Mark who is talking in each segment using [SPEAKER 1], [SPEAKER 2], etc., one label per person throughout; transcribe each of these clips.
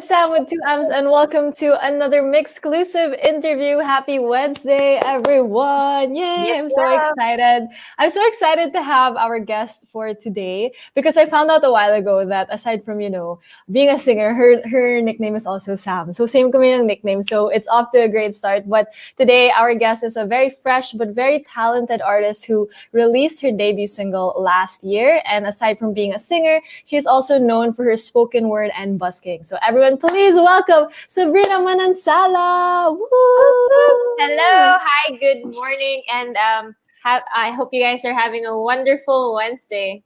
[SPEAKER 1] it's Sam with two M's, and welcome to another MYXclusive interview. Happy Wednesday, everyone! Yay! I'm so excited. I'm so excited to have our guest for today because I found out a while ago that aside from, being a singer, her nickname is also Sam. So same kami ng nickname. So it's off to a great start. But today, our guest is a very fresh but very talented artist who released her debut single last year. And aside from being a singer, she is also known for her spoken word and busking. So everyone, please welcome Sabrina Manansala. Woo!
[SPEAKER 2] Hello, hi, good morning, and I hope you guys are having a wonderful Wednesday.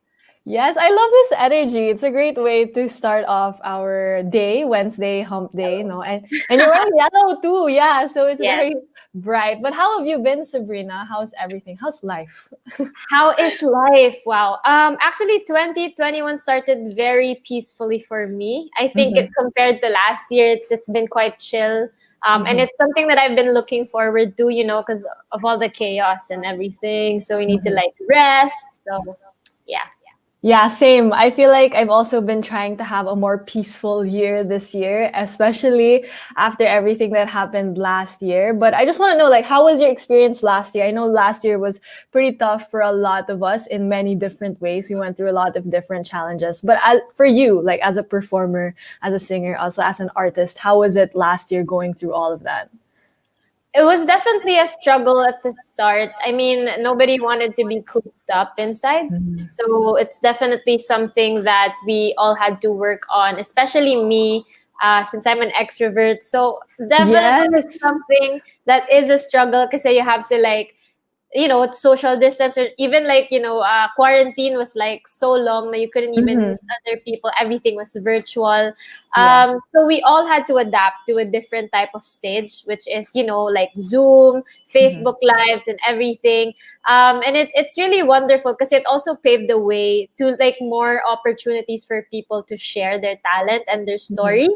[SPEAKER 1] Yes, I love this energy. It's a great way to start off our day, Wednesday, hump day, and you're wearing yellow too, yeah. So it's very bright. But how have you been, Sabrina? How's everything? How's life?
[SPEAKER 2] How is life? Wow. Actually, 2021 started very peacefully for me. I think it compared to last year, it's been quite chill. And it's something that I've been looking forward to, because of all the chaos and everything. So we need to rest. So yeah.
[SPEAKER 1] Yeah, same. I feel like I've also been trying to have a more peaceful year this year, especially after everything that happened last year. But I just want to know, how was your experience last year? I know last year was pretty tough for a lot of us in many different ways. We went through a lot of different challenges. But for you, as a performer, as a singer, also as an artist, how was it last year going through all of that?
[SPEAKER 2] It was definitely a struggle at the start. I mean, nobody wanted to be cooped up inside. So it's definitely something that we all had to work on, especially me, since I'm an extrovert. So definitely something that is a struggle because you have to it's social distance, or even quarantine was so long that you couldn't even meet other people. Everything was virtual. So we all had to adapt to a different type of stage, which is Zoom, Facebook lives, and everything. And it's really wonderful because it also paved the way to more opportunities for people to share their talent and their story.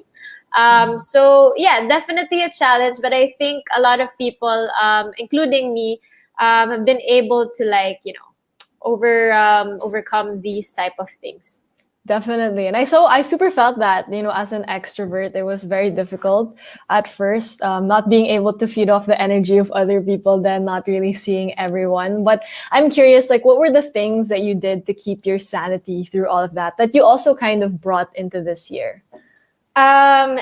[SPEAKER 2] So yeah, definitely a challenge, but I think a lot of people, including me, have been able to overcome these type of things.
[SPEAKER 1] Definitely. And I super felt that, as an extrovert, it was very difficult at first, not being able to feed off the energy of other people, then not really seeing everyone. But I'm curious, what were the things that you did to keep your sanity through all of that you also kind of brought into this year?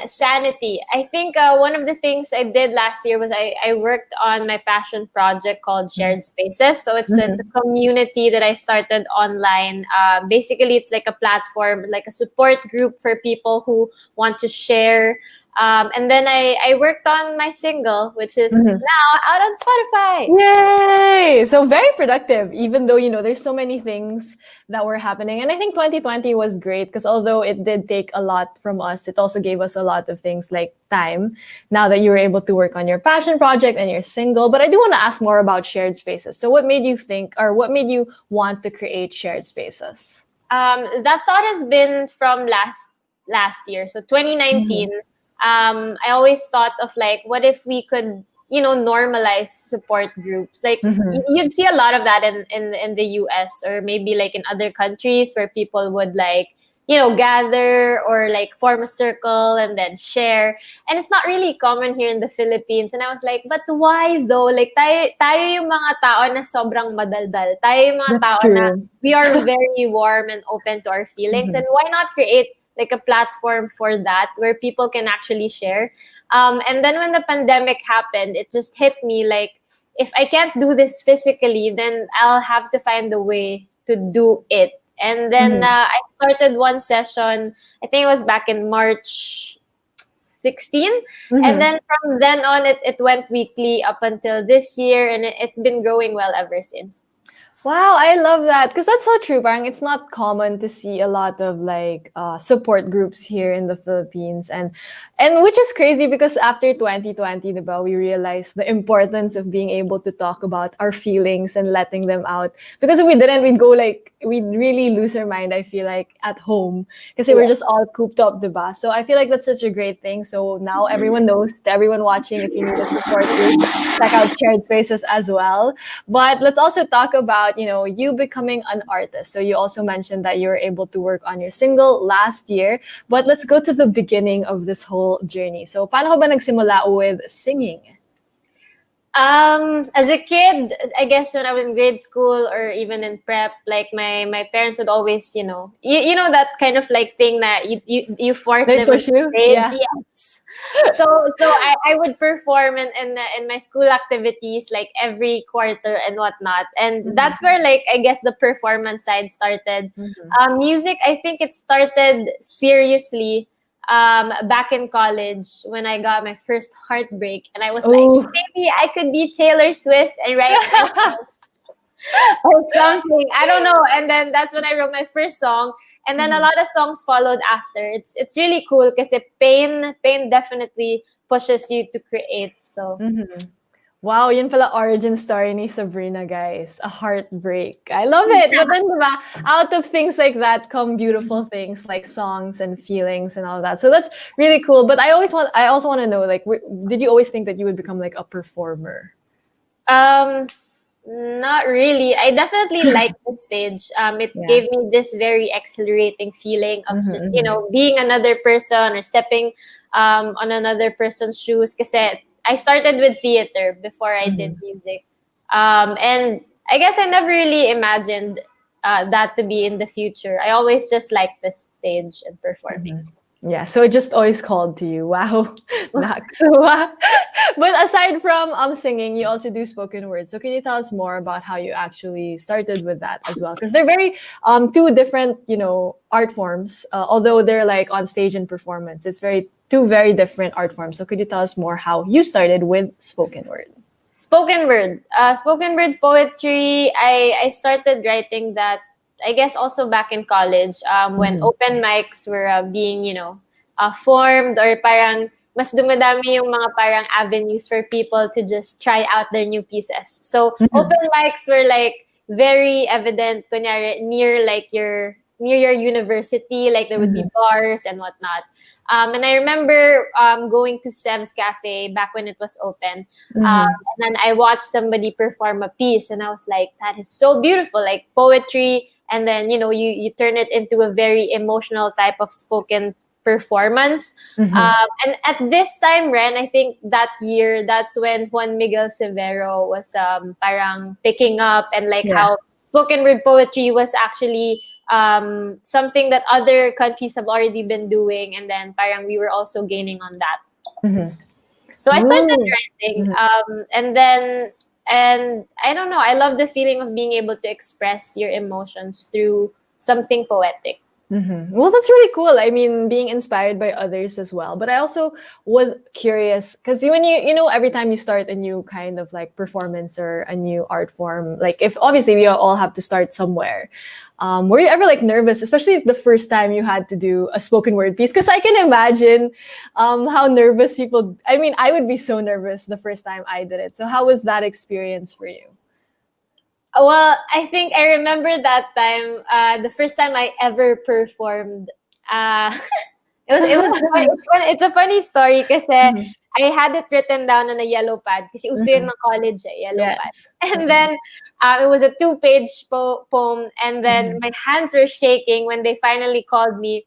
[SPEAKER 2] Sanity. I think one of the things I did last year was I worked on my passion project called Shared Spaces. So it's a community that I started online. Basically, it's like a platform, like a support group for people who want to share. And then I worked on my single, which is now out on Spotify.
[SPEAKER 1] Yay! So very productive, even though, there's so many things that were happening. And I think 2020 was great because although it did take a lot from us, it also gave us a lot of things like time now that you were able to work on your passion project and your single. But I do want to ask more about Shared Spaces. So what made you think, or what made you want to create Shared Spaces?
[SPEAKER 2] That thought has been from last year. So 2019. I always thought of what if we could, normalize support groups. You'd see a lot of that in the US or maybe in other countries where people would gather or form a circle and then share. And it's not really common here in the Philippines. And I was like, but why though? Tayo yung mga tao na sobrang madaldal. Tayo yung mga tao na we are very warm and open to our feelings. And why not create a platform for that where people can actually share. And then when the pandemic happened, it just hit me if I can't do this physically, then I'll have to find a way to do it. And then I started one session, I think it was back in March 16. And then from then on, it went weekly up until this year. And it's been growing well ever since.
[SPEAKER 1] Wow, I love that because that's so true. Parang it's not common to see a lot of support groups here in the Philippines, and which is crazy because after 2020, diba, we realized the importance of being able to talk about our feelings and letting them out. Because if we didn't, we'd really lose our mind. I feel like at home because we're just all cooped up, diba. So I feel like that's such a great thing. So now everyone knows. To everyone watching, if you need a support group, check out Shared Spaces as well. But let's also talk about about, you becoming an artist. So you also mentioned that you were able to work on your single last year. But let's go to the beginning of this whole journey. So paano ka ba nagsimula with singing?
[SPEAKER 2] As a kid, I guess when I was in grade school or even in prep, like my parents would always, you know that kind of like thing that you force
[SPEAKER 1] They
[SPEAKER 2] them on
[SPEAKER 1] push you?
[SPEAKER 2] stage.
[SPEAKER 1] Yeah.
[SPEAKER 2] Yes. So I would perform in my school activities like every quarter and whatnot, and that's where like I guess the performance side started. Music, I think it started seriously back in college when I got my first heartbreak, and I was like,
[SPEAKER 1] Ooh.
[SPEAKER 2] maybe I could be Taylor Swift and write my or something. I don't know. And then that's when I wrote my first song, and then a lot of songs followed after. It's really cool because pain definitely pushes you to create. So.
[SPEAKER 1] Wow, yun pala origin story ni Sabrina, guys. A heartbreak. I love it. But then, diba, out of things like that come beautiful things like songs and feelings and all that. So that's really cool. But I also want to know, like, did you always think that you would become like a performer?
[SPEAKER 2] Not really. I definitely like the stage. It gave me this very exhilarating feeling of just, being another person or stepping on another person's shoes. Kasi I started with theater before I did music. And I guess I never really imagined that to be in the future. I always just liked the stage and performing.
[SPEAKER 1] Yeah, so it just always called to you. Wow. So, but aside from singing, you also do spoken word. So can you tell us more about how you actually started with that as well? Because they're very two different, art forms. Although they're like on stage and performance, it's two very different art forms. So could you tell us more how you started with spoken word?
[SPEAKER 2] Spoken word poetry. I started writing that, I guess, also back in college when open mics were being, formed, or parang mas dumadami yung mga parang avenues for people to just try out their new pieces. So open mics were like very evident, kunyari, near your university, like there would be bars and whatnot. And I remember going to Sev's Cafe back when it was open. And then I watched somebody perform a piece, and I was like, that is so beautiful, like poetry. And then, you turn it into a very emotional type of spoken performance. And at this time, Ren, I think that year, that's when Juan Miguel Severo was parang picking up, and like how spoken word poetry was actually something that other countries have already been doing, and then parang we were also gaining on that. So I started writing, and I don't know, I love the feeling of being able to express your emotions through something poetic.
[SPEAKER 1] Well, that's really cool. I mean, being inspired by others as well. But I also was curious because when every time you start a new kind of like performance or a new art form, like if obviously we all have to start somewhere. Were you ever like nervous, especially the first time you had to do a spoken word piece? Because I can imagine how nervous people. I mean, I would be so nervous the first time I did it. So how was that experience for you?
[SPEAKER 2] Well, I think I remember that time, the first time I ever performed. It's a funny story kasi I had it written down on a yellow pad kasi uso yun ng college, yellow pad. And then it was a 2-page poem, and then my hands were shaking when they finally called me.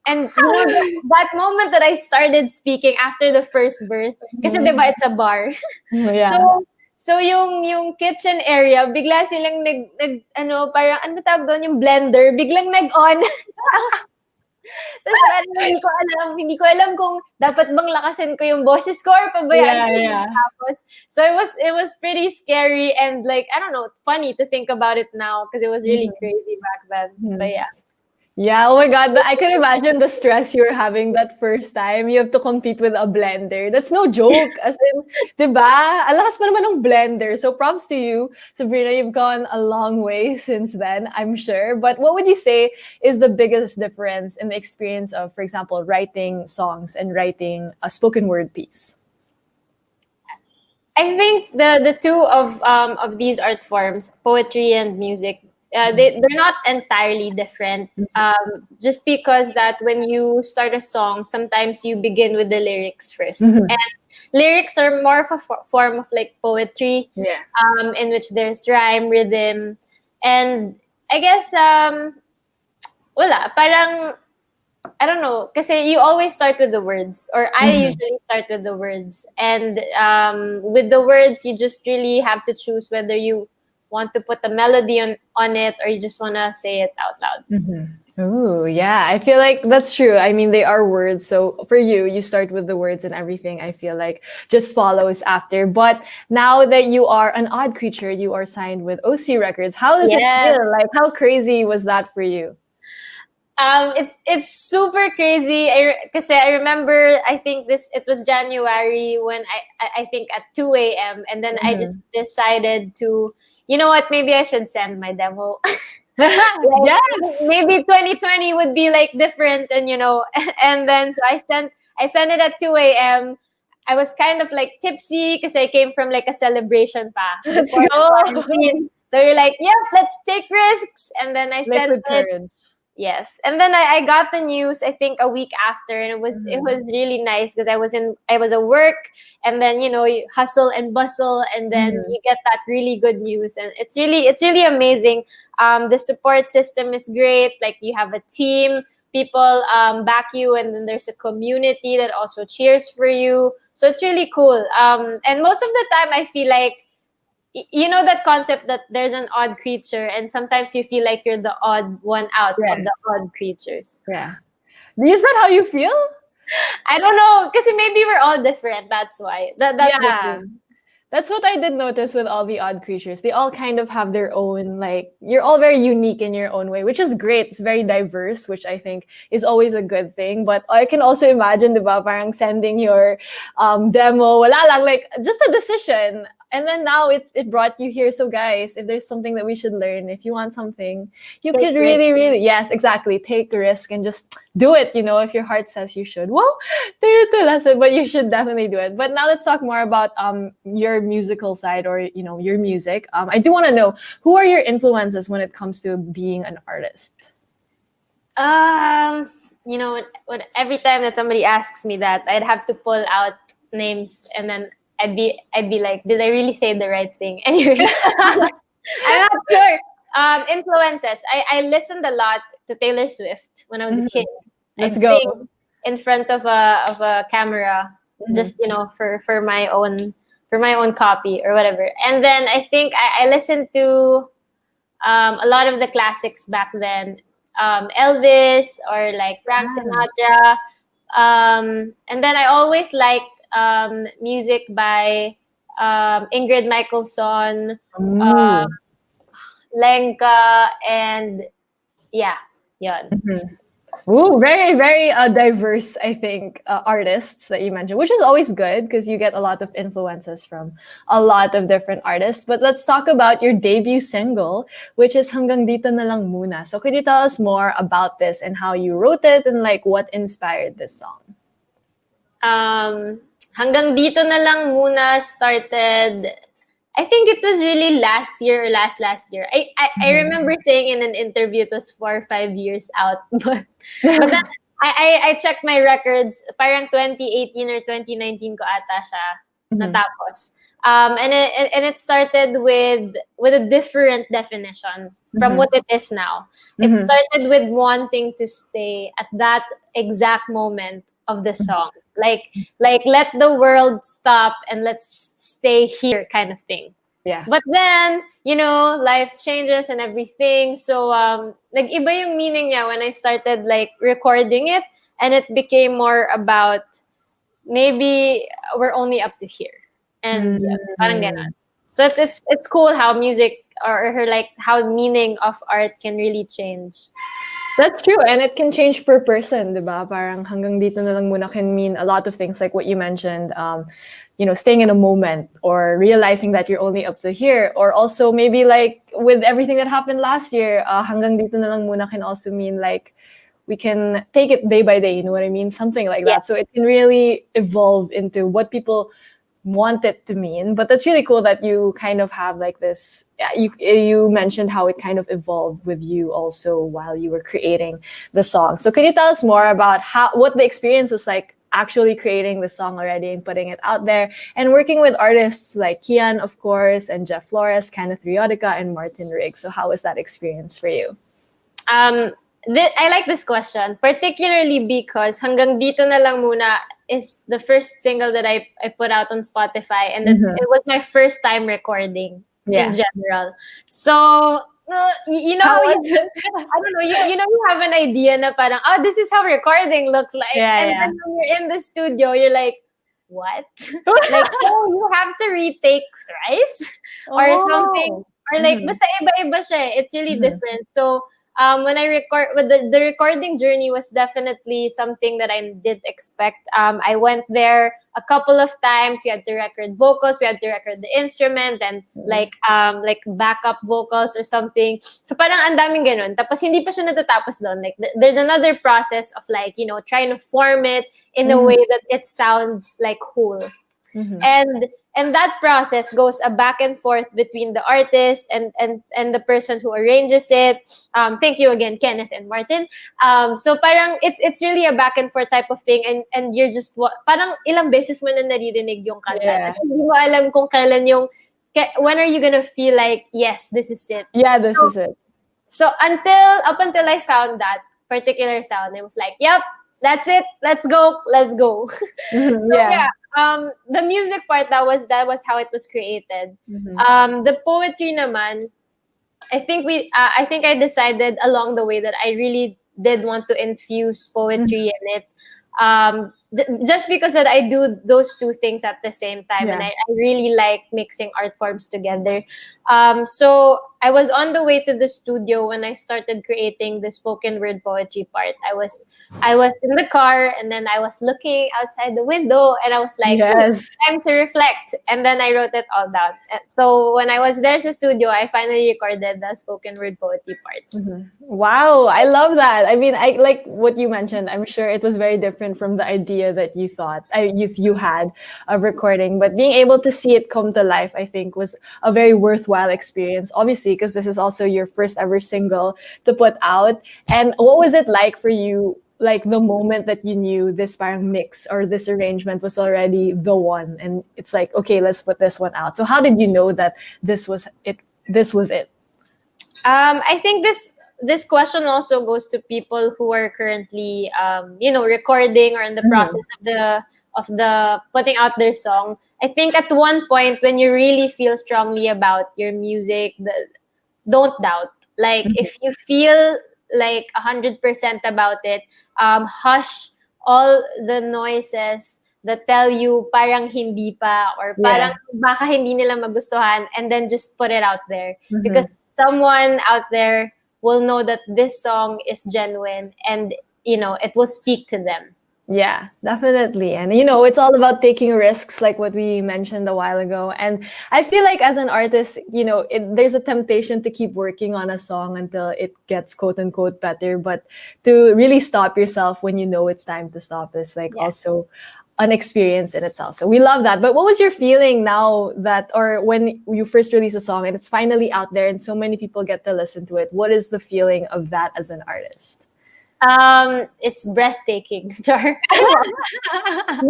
[SPEAKER 2] And that moment that I started speaking after the first verse, kasi diba it's a bar. So yung kitchen area, bigla silang parang ano tawag doon, yung blender, biglang nag-on. Tapos parang hindi ko alam kung dapat bang lakasin ko yung boses ko or pabayaan ko tapos. So it was pretty scary and like, I don't know, funny to think about it now because it was really crazy back then. But yeah.
[SPEAKER 1] Yeah, oh my God. I can imagine the stress you were having that first time. You have to compete with a blender. That's no joke. As in, diba? Alakas pa naman ng blender. So props to you, Sabrina. You've gone a long way since then, I'm sure. But what would you say is the biggest difference in the experience of, for example, writing songs and writing a spoken word piece?
[SPEAKER 2] I think the two of these art forms, poetry and music, they're not entirely different. Just because that when you start a song, sometimes you begin with the lyrics first, and lyrics are more of a form of like poetry, in which there's rhyme, rhythm, And I guess wala, parang I don't know, kasi you always start with the words, or I usually start with the words. And with the words, you just really have to choose whether you want to put a melody on it, or you just want to say it out loud.
[SPEAKER 1] Oh, yeah. I feel like that's true. I mean, they are words. So for you, you start with the words and everything, I feel like just follows after. But now that you are an odd creature, you are signed with OC Records. How does it
[SPEAKER 2] Yes.
[SPEAKER 1] feel? Like, how crazy was that for you?
[SPEAKER 2] It's super crazy. Kasi I remember, I think it was January when I think at 2 a.m. and then I just decided to, you know what, maybe I should send my demo. Like,
[SPEAKER 1] Yes.
[SPEAKER 2] maybe 2020 would be like different, and and then so I sent it at 2 a.m. I was kind of like tipsy because I came from like a celebration pa
[SPEAKER 1] Let's
[SPEAKER 2] before the
[SPEAKER 1] go.
[SPEAKER 2] quarantine. So you're like, yep, let's take risks. And then I sent
[SPEAKER 1] Liquid
[SPEAKER 2] it.
[SPEAKER 1] courage.
[SPEAKER 2] Yes. And then I got the news, I think a week after, and it was really nice because I was at work, and then you hustle and bustle, and then you get that really good news, and it's really amazing. The support system is great. Like, you have a team, people back you, and then there's a community that also cheers for you. So it's really cool. And most of the time I feel like, you know, that concept that there's an odd creature, and sometimes you feel like you're the odd one out of the odd creatures.
[SPEAKER 1] Yeah. Is that how you feel?
[SPEAKER 2] I don't know, because maybe we're all different. That's why. That's the
[SPEAKER 1] Yeah.
[SPEAKER 2] thing.
[SPEAKER 1] That's what I did notice with all the odd creatures. They all kind of have their own, like, you're all very unique in your own way, which is great. It's very diverse, which I think is always a good thing. But I can also imagine, diba, parang sending your demo, wala lang, like, just a decision. And then now it brought you here. So guys, if there's something that we should learn, if you want something, you
[SPEAKER 2] Take
[SPEAKER 1] could really, really, yes, exactly, take the risk and just do it. If your heart says you should. Well, that's it. But you should definitely do it. But now let's talk more about your musical side, or your music. I do want to know, who are your influences when it comes to being an artist?
[SPEAKER 2] Every time that somebody asks me that, I'd have to pull out names, and then I'd be like, did I really say the right thing? Anyway, I'm not sure. Influences. I listened a lot to Taylor Swift when I was a kid.
[SPEAKER 1] Let's
[SPEAKER 2] I'd
[SPEAKER 1] go.
[SPEAKER 2] sing in front of a camera, just for my own copy or whatever. And then I think I listened to a lot of the classics back then, Elvis or like Frank Sinatra. And then I always liked music by Ingrid Michaelson, Lenka, and yeah, yun.
[SPEAKER 1] Ooh, very, very diverse, I think, artists that you mentioned, which is always good because you get a lot of influences from a lot of different artists. But let's talk about your debut single, which is Hanggang Dito Na Lang Muna. So could you tell us more about this and how you wrote it and like what inspired this song?
[SPEAKER 2] Hanggang Dito Na Lang Muna started, I think it was really last year or last year. I remember saying in an interview it was 4 or 5 years out, but then I checked my records. Parang 2018 or 2019 ko ata siya natapos. And it started with a different definition from what it is now. It started with wanting to stay at that exact moment of the song, like let the world stop and let's stay here, kind of thing.
[SPEAKER 1] Yeah.
[SPEAKER 2] But then, life changes and everything. So, nag-iba yung meaning niya when I started like recording it, and it became more about maybe we're only up to here, and parang ganon. So it's cool how music or like how meaning of art can really change.
[SPEAKER 1] That's true, and it can change per person, diba? Parang hanggang dito na lang muna can mean a lot of things, like what you mentioned, staying in a moment or realizing that you're only up to here, or also maybe like with everything that happened last year, hanggang dito na lang muna can also mean like we can take it day by day, you know what I mean? Something like that. So it can really evolve into what people want it to mean. But that's really cool that you kind of have like this, you mentioned how it kind of evolved with you also while you were creating the song. So can you tell us more about what the experience was like actually creating the song already and putting it out there, and working with artists like Kian, of course, and Jeff Flores, Kenneth Riotica, and Martin Riggs. So how was that experience for you?
[SPEAKER 2] I like this question, particularly because Hanggang Dito Na Lang Muna is the first single that I put out on Spotify, and it was my first time recording in general. So, you know how you, I don't know, you know, you have an idea na parang, oh, this is how recording looks like. And then when you're in the studio, you're like, what? Like, oh, you have to retake thrice or something. Or like, basta iba-iba siya. It's really different. So, when I record, the recording journey was definitely something that I didn't expect. I went there a couple of times. We had to record vocals, we had to record the instrument, and like backup vocals or something. So parang ang daming ganun. Tapos hindi pa siya natatapos doon. Like there's another process of like, you know, trying to form it in a way that it sounds like whole. And that process goes a back and forth between the artist and the person who arranges it. Thank you again, Kenneth and Martin. So parang it's really a back and forth type of thing, and you're just parang ilang beses mo na naririnig yung kanta. Hindi mo alam kung kailan yung when are you gonna feel like, yes, this is it.
[SPEAKER 1] Yeah, this is it.
[SPEAKER 2] So up until I found that particular sound, it was like, yep, that's it. Let's go. The music part, that was how it was created. The poetry naman, I think I decided along the way that I really did want to infuse poetry in it. Just because that I do those two things at the same time, and I really like mixing art forms together. So I was on the way to the studio when I started creating the spoken word poetry part. I was in the car, and then I was looking outside the window, and I was like, time to reflect. And then I wrote it all down. And so when I was there in the studio, I finally recorded the spoken word poetry part.
[SPEAKER 1] Wow, I love that. I mean, I like what you mentioned. I'm sure it was very different from the idea that you thought you had of recording, but being able to see it come to life, I think, was a very worthwhile experience. Obviously, because this is also your first ever single to put out. And what was it like for you? Like the moment that you knew this parang mix or this arrangement was already the one, and it's like, okay, let's put this one out. So how did you know that this was it?
[SPEAKER 2] I think this question also goes to people who are currently recording or in the process of the putting out their song. I think at one point when you really feel strongly about your music, don't doubt. Like if you feel like 100% about it, hush all the noises that tell you parang hindi pa, or parang baka hindi nila magustuhan, and then just put it out there, because someone out there will know that this song is genuine, and it will speak to them.
[SPEAKER 1] Yeah, definitely. And, it's all about taking risks, like what we mentioned a while ago. And I feel like as an artist, there's a temptation to keep working on a song until it gets quote unquote better. But to really stop yourself when you know it's time to stop is also an experience in itself. So we love that. But what was your feeling now that, or when you first release a song and it's finally out there and so many people get to listen to it? What is the feeling of that as an artist?
[SPEAKER 2] It's breathtaking. Jar. I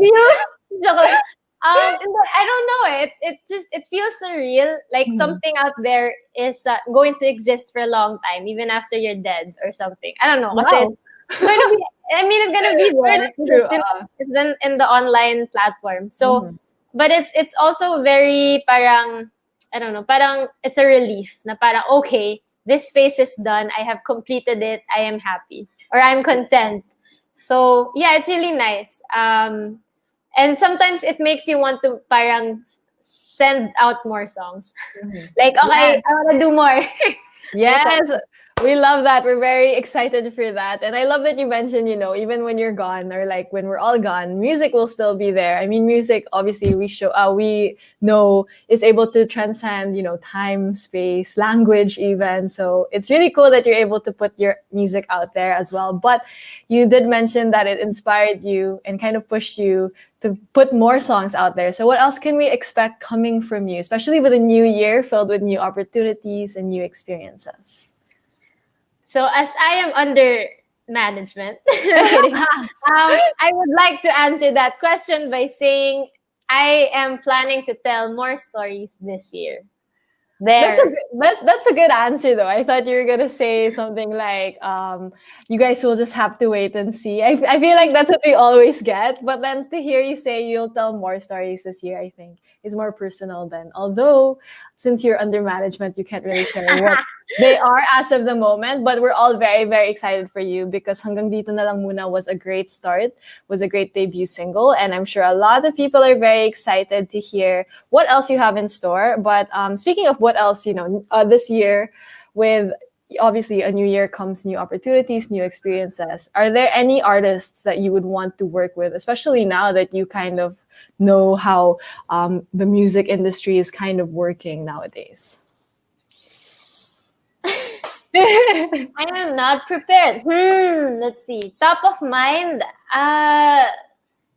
[SPEAKER 2] don't know. It feels surreal. Like something out there is going to exist for a long time, even after you're dead or something. I don't know.
[SPEAKER 1] Wow.
[SPEAKER 2] It's going to be. I mean, it's gonna be there. It's then in the online platform. So, but it's also very parang, I don't know. Parang it's a relief. Na parang okay, this phase is done. I have completed it. I am happy. Or I'm content. So yeah, it's really nice. And sometimes it makes you want to parang send out more songs. Like, okay, I want to do more.
[SPEAKER 1] Yes, we love that. We're very excited for that. And I love that you mentioned, even when you're gone, or like when we're all gone, music will still be there. I mean, music, obviously, we know is able to transcend, time, space, language even. So it's really cool that you're able to put your music out there as well. But you did mention that it inspired you and kind of pushed you to put more songs out there. So what else can we expect coming from you, especially with a new year filled with new opportunities and new experiences?
[SPEAKER 2] So as I am under Management. I'm kidding. I would like to answer that question by saying I am planning to tell more stories this year.
[SPEAKER 1] That's a
[SPEAKER 2] There.
[SPEAKER 1] that's a good answer though. I thought you were gonna say something like, you guys will just have to wait and see. I feel like that's what we always get. But then to hear you say you'll tell more stories this year, I think is more personal then. Although since you're under management, you can't really share what they are as of the moment. But we're all very, very excited for you because Hanggang Dito Na Lang Muna was a great start, was a great debut single. And I'm sure a lot of people are very excited to hear what else you have in store. But speaking of what else, this year with obviously a new year comes new opportunities, new experiences. Are there any artists that you would want to work with, especially now that you kind of know how the music industry is kind of working nowadays?
[SPEAKER 2] I am not prepared. Let's see. Top of mind.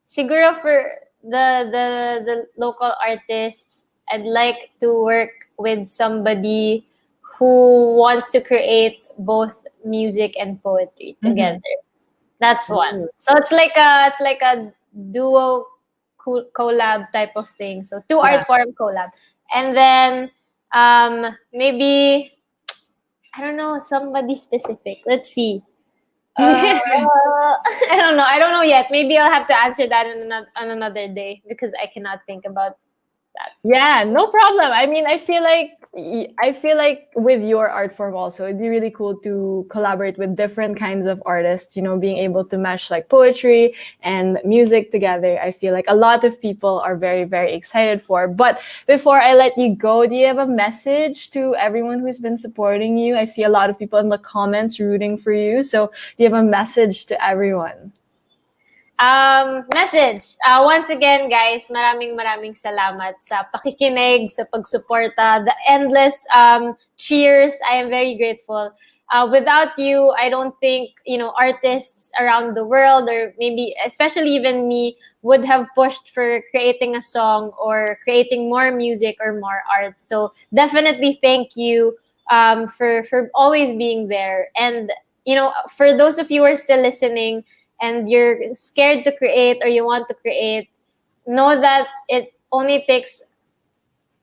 [SPEAKER 2] Siguro for the local artists, I'd like to work with somebody who wants to create both music and poetry together. That's one. So it's like a duo collab type of thing. So two art form collab, and then maybe I don't know, somebody specific. Let's see. I don't know. I don't know yet. Maybe I'll have to answer that on another day because I cannot think about that.
[SPEAKER 1] Yeah, no problem. I mean, I feel like with your art form also, it'd be really cool to collaborate with different kinds of artists, being able to mesh like poetry and music together. I feel like a lot of people are very, very excited for. But before I let you go, do you have a message to everyone who's been supporting you? I see a lot of people in the comments rooting for you. So do you have a message to everyone?
[SPEAKER 2] Message. Once again, guys, maraming salamat sa pakikinig, sa pagsuporta, the endless cheers. I am very grateful. Without you, I don't think, artists around the world or maybe especially even me would have pushed for creating a song or creating more music or more art. So definitely thank you for always being there. And, for those of you who are still listening, and you're scared to create or you want to create, know that it only takes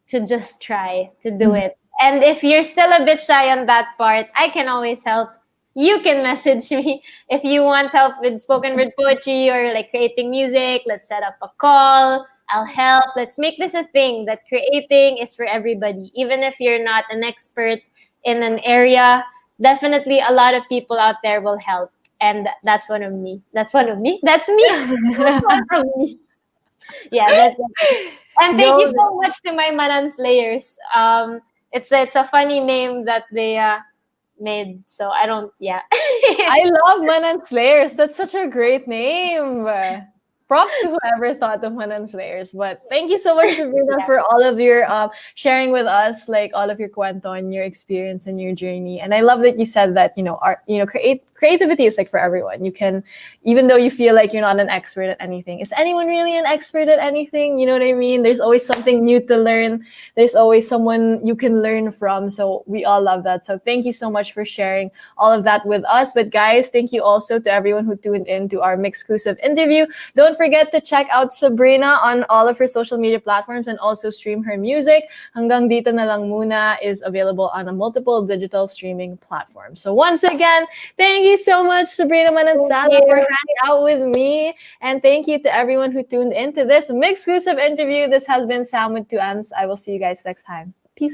[SPEAKER 2] to just try to do it. And if you're still a bit shy on that part, I can always help. You can message me if you want help with spoken word poetry or like creating music. Let's set up a call. I'll help. Let's make this a thing that creating is for everybody. Even if you're not an expert in an area, definitely a lot of people out there will help. And that's one of me. That's one of me. That's me. That's one of me. Yeah, that's it. And thank you so much to my Mananslayers. It's a funny name that they made. So I don't. Yeah.
[SPEAKER 1] I love Mananslayers. That's such a great name. Props to whoever thought of Mananslayers. But thank you so much, Sabrina, for all of your sharing with us, like all of your kwento and your experience and your journey. And I love that you said that art, creativity is like for everyone. You can, even though you feel like you're not an expert at anything, is anyone really an expert at anything? You know what I mean? There's always something new to learn. There's always someone you can learn from. So we all love that. So thank you so much for sharing all of that with us. But guys, thank you also to everyone who tuned in to our MYXclusive interview. Don't forget to check out Sabrina on all of her social media platforms and also stream her music. Hanggang Dito Na Lang Muna is available on a multiple digital streaming platforms. So once again, thank you so much, Sabrina Manansala, for hanging out with me. And thank you to everyone who tuned in to this MYXclusive interview. This has been Sam with 2Ms. I will see you guys next time.